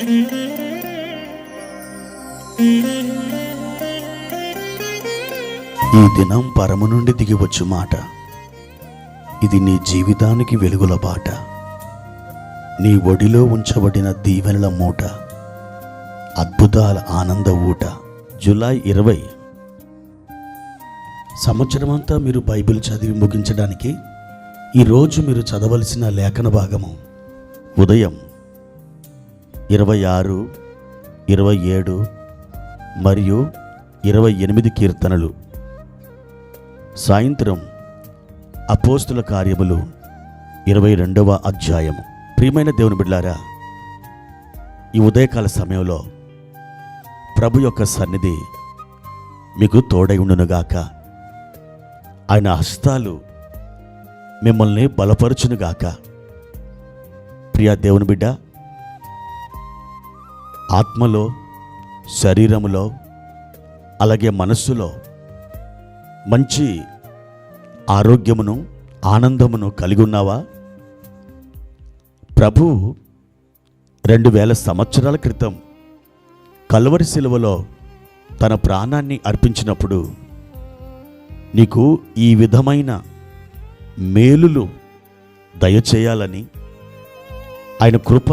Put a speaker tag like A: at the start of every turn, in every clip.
A: ఈ దినం పరము నుండి దిగివచ్చు మాట. ఇది నీ జీవితానికి వెలుగుల బాట. నీ ఒడిలో ఉంచబడిన దీవెనల మూట, అద్భుతాల ఆనంద ఊట. జూలై 20. సంవత్సరమంతా మీరు బైబిల్ చదివి ముగించడానికి ఈరోజు మీరు చదవలసిన లేఖన భాగము ఉదయం 26, 27 మరియు 28 కీర్తనలు, సాయంత్రం అపోస్తుల కార్యములు 22వ అధ్యాయము. ప్రియమైన దేవుని బిడ్డలారా, ఈ ఉదయకాల సమయంలో ప్రభు యొక్క సన్నిధి మీకు తోడై ఉండునుగాక. ఆయన హస్తాలు మిమ్మల్ని బలపరచునుగాక. ప్రియ దేవుని బిడ్డ, ఆత్మలో, శరీరములో, అలాగే మనస్సులో మంచి ఆరోగ్యమును, ఆనందమును కలిగి ఉన్నావా? ప్రభు 2000 సంవత్సరాల క్రితం కల్వరి శిలువలో తన ప్రాణాన్ని అర్పించినప్పుడు నీకు ఈ విధమైన మేలులు దయచేయాలని, ఆయన కృప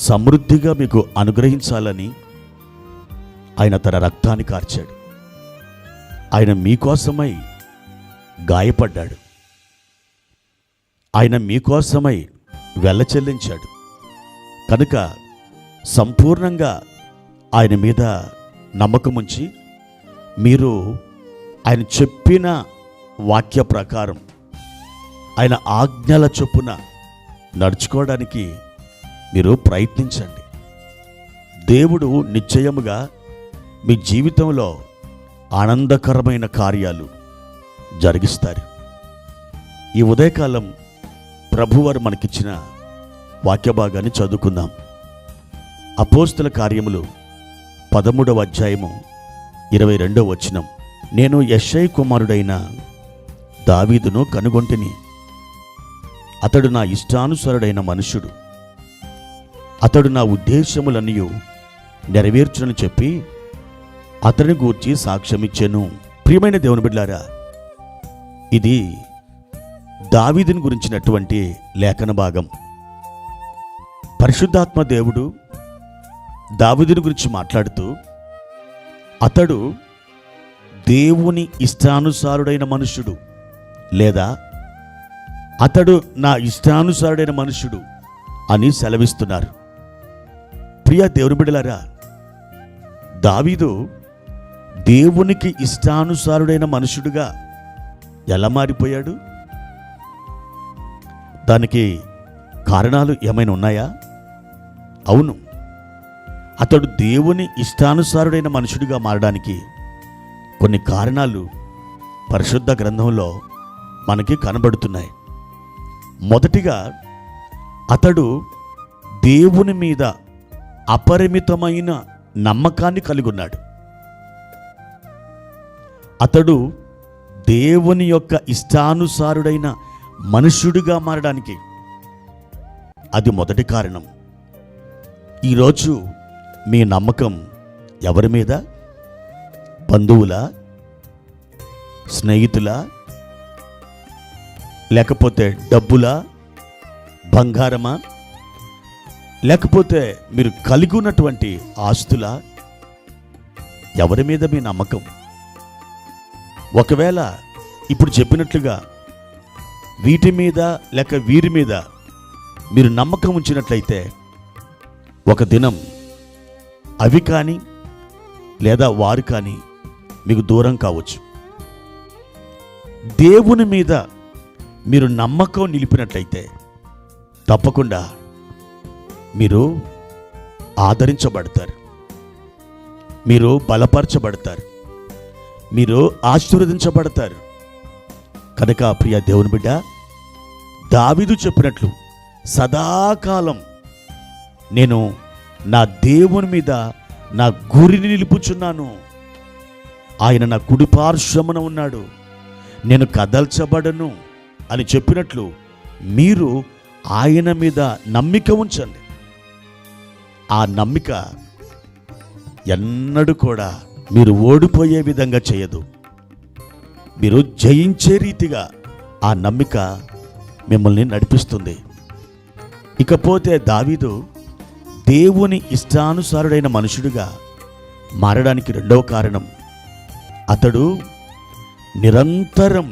A: సమృద్ధిగా మీకు అనుగ్రహించాలని ఆయన తన రక్తాన్ని కార్చాడు. ఆయన మీకోసమై గాయపడ్డాడు. ఆయన మీకోసమై వెల చెల్లించాడు. కనుక సంపూర్ణంగా ఆయన మీద నమ్మకముంచి మీరు ఆయన చెప్పిన వాక్య ప్రకారం, ఆయన ఆజ్ఞల చొప్పున నడుచుకోవడానికి మీరు ప్రయత్నించండి. దేవుడు నిశ్చయముగా మీ జీవితంలో ఆనందకరమైన కార్యాలు జరిగిస్తారు. ఈ ఉదయకాలం ప్రభువారు మనకిచ్చిన వాక్య భాగాన్ని చదువుకుందాం. అపోస్తుల కార్యములు 13వ అధ్యాయము 22వ వచనం. నేను యెషై కుమారుడైన దావీదును కనుగొంటిని. అతడు నా ఇష్టానుసారుడైన మనుష్యుడు. అతడు నా ఉద్దేశములన్నీ నెరవేర్చునని చెప్పి అతని గూర్చి సాక్ష్యమిచ్చెను. ప్రియమైన దేవుని బిడ్డలారా, ఇది దావీదుని గురించినటువంటి లేఖన భాగం. పరిశుద్ధాత్మ దేవుడు దావీదుని గురించి మాట్లాడుతూ, అతడు దేవుని ఇష్టానుసారుడైన మనుష్యుడు, లేదా అతడు నా ఇష్టానుసారుడైన మనుష్యుడు అని సెలవిస్తున్నారు. ప్రియ దేవుని బిడ్డలారా, దావీదు దేవునికి ఇష్టానుసారుడైన మనుష్యుడుగా ఎలా మారిపోయాడు? దానికి కారణాలు ఏమైనా ఉన్నాయా? అవును, అతడు దేవుని ఇష్టానుసారుడైన మనుషుడిగా మారడానికి కొన్ని కారణాలు పరిశుద్ధ గ్రంథంలో మనకి కనబడుతున్నాయి. మొదటిగా, అతడు దేవుని మీద అపరిమితమైన నమ్మకాన్ని కలిగి ఉన్నాడు. అతడు దేవుని యొక్క ఇష్టానుసారుడైన మనుష్యుడిగా మారడానికి అది మొదటి కారణం. ఈరోజు మీ నమ్మకం ఎవరి మీద? బంధువులా, స్నేహితులా, లేకపోతే డబ్బులా, బంగారమా, లేకపోతే మీరు కలిగి ఉన్నటువంటి ఆస్తులా? ఎవరి మీద మీ నమ్మకం? ఒకవేళ ఇప్పుడు చెప్పినట్లుగా వీటి మీద లేక వీరి మీద మీరు నమ్మకం ఉంచినట్లయితే ఒక దినం అవి కానీ లేదా వారు కానీ మీకు దూరం కావచ్చు. దేవుని మీద మీరు నమ్మకం నిలిపినట్లయితే తప్పకుండా మీరు ఆదరించబడతారు, మీరు బలపరచబడతారు, మీరు ఆశీర్వదించబడతారు. కనుక ప్రియ దేవుని బిడ్డ, దావీదు చెప్పినట్లు సదాకాలం నేను నా దేవుని మీద నా గురిని నిలుపుచున్నాను, ఆయన నా కుడి పార్శ్వమున ఉన్నాడు, నేను కదల్చబడను అని చెప్పినట్లు మీరు ఆయన మీద నమ్మిక ఉంచండి. ఆ నమ్మిక ఎన్నడూ కూడా మీరు ఓడిపోయే విధంగా చేయదు. మీరు జయించే రీతిగా ఆ నమ్మిక మిమ్మల్ని నడిపిస్తుంది. ఇకపోతే దావీదు దేవుని ఇష్టానుసారుడైన మనుషుడిగా మారడానికి రెండవ కారణం, అతడు నిరంతరం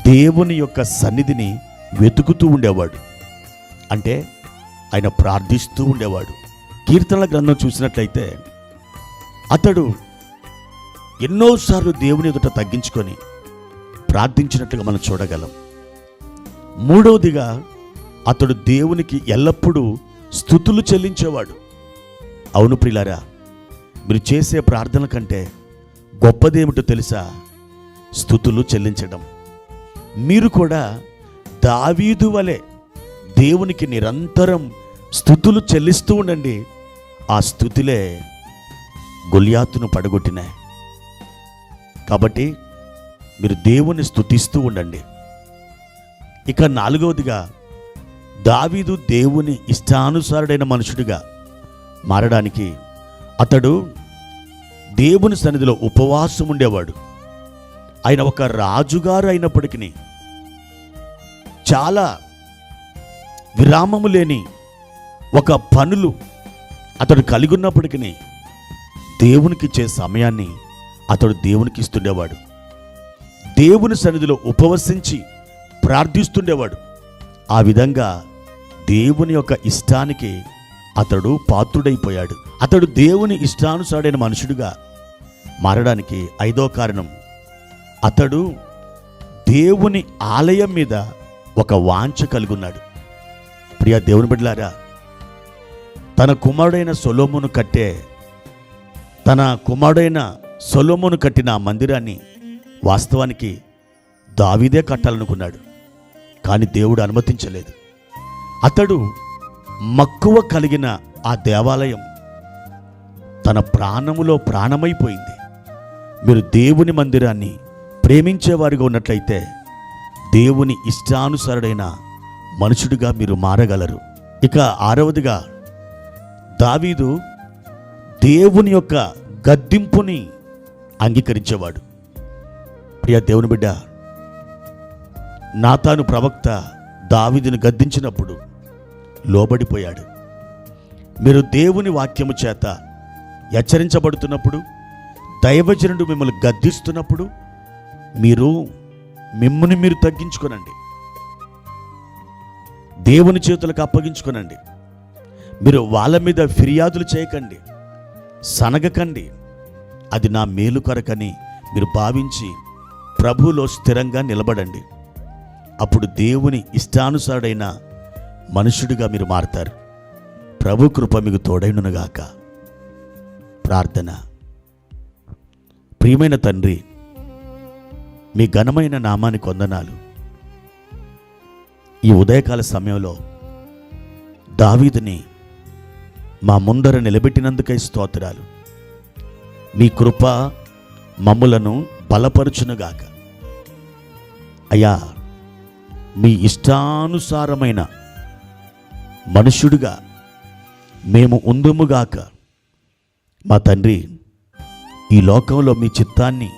A: దేవుని యొక్క సన్నిధిని వెతుకుతూ ఉండేవాడు. అంటే ఆయన ప్రార్థిస్తూ ఉండేవాడు. కీర్తనల గ్రంథం చూసినట్లయితే అతడు ఎన్నోసార్లు దేవుని ఎదుట తగ్గించుకొని ప్రార్థించినట్లుగా మనం చూడగలం. మూడవదిగా అతడు దేవునికి ఎల్లప్పుడూ స్తుతులు చెల్లించేవాడు. అవును ప్రియులారా, మీరు చేసే ప్రార్థన కంటే గొప్పదేమిటో తెలుసా? స్తుతులు చెల్లించడం. మీరు కూడా దావీదు వలె దేవునికి నిరంతరం స్తుతులు చెల్లిస్తూ ఉండండి. ఆ స్తుతులే గొల్యాతును పడగొట్టినాయి. కాబట్టి మీరు దేవుని స్తుతిస్తూ ఉండండి. ఇక నాలుగవదిగా, దావీదు దేవుని ఇష్టానుసారుడైన మనుషుడిగా మారడానికి అతడు దేవుని సన్నిధిలో ఉపవాసం ఉండేవాడు. ఆయన ఒక రాజుగారు అయినప్పటికీ చాలా విరామము లేని ఒక పనులు అతడు కలిగి ఉన్నప్పటికీ దేవునికి ఇచ్చే సమయాన్ని అతడు దేవునికి ఇస్తుండేవాడు. దేవుని సన్నిధిలో ఉపవసించి ప్రార్థిస్తుండేవాడు. ఆ విధంగా దేవుని యొక్క ఇష్టానికి అతడు పాత్రుడైపోయాడు. అతడు దేవుని ఇష్టానుసారుడైన మనుషుడిగా మారడానికి ఐదో కారణం, అతడు దేవుని ఆలయం మీద ఒక వాంఛ కలిగి ఉన్నాడు. ప్రియ దేవుని బిడ్డలారా, తన కుమారుడైన సొలొమోను కట్టిన ఆ మందిరాన్ని వాస్తవానికి దావీదే కట్టాలనుకున్నాడు. కానీ దేవుడు అనుమతించలేదు. అతడు మక్కువ కలిగిన ఆ దేవాలయం తన ప్రాణములో ప్రాణమైపోయింది. మీరు దేవుని మందిరాన్ని ప్రేమించేవారిగా ఉన్నట్లయితే దేవుని ఇష్టానుసారుడైన మనుషుడిగా మీరు మారగలరు. ఇక ఆరవదిగా, దావీదు దేవుని యొక్క గద్దింపుని అంగీకరించేవాడు. ప్రియ దేవుని బిడ్డ, నాతాను ప్రవక్త దావీదును గద్దించినప్పుడు లోబడిపోయాడు. మీరు దేవుని వాక్యము చేత హెచ్చరించబడుతున్నప్పుడు, దైవజనుడు మిమ్మల్ని గద్దిస్తున్నప్పుడు మిమ్మల్ని మీరు తగ్గించుకోనండి, దేవుని చేతులకు అప్పగించుకోనండి. మీరు వాళ్ళ మీద ఫిర్యాదులు చేయకండి, సనగకండి. అది నా మేలు కొరకని మీరు భావించి ప్రభువులో స్థిరంగా నిలబడండి. అప్పుడు దేవుని ఇష్టానుసారుడైన మనుషుడిగా మీరు మారతారు. ప్రభు కృప మీకు తోడైనగాక. ప్రార్థన. ప్రియమైన తండ్రి, మీ ఘనమైన నామానికి వందనాలు. ఈ ఉదయకాల సమయంలో దావీదుని మా ముందర నిలబెట్టినందుకై స్తోత్రాలు. మీ కృప మమ్ములను బలపరుచునుగాక. అయ్యా, మీ ఇష్టానుసారమైన మనుష్యుడిగా మేము ఉందుముగాక. మా తండ్రి, ఈ లోకంలో మీ చిత్తాన్ని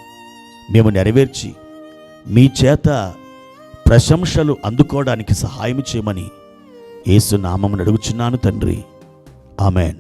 A: మేము నెరవేర్చి మీ చేత ప్రశంసలు అందుకోవడానికి సహాయం చేయమని యేసు నామమున అడుగుచున్నాను తండ్రి. ఆమెన్.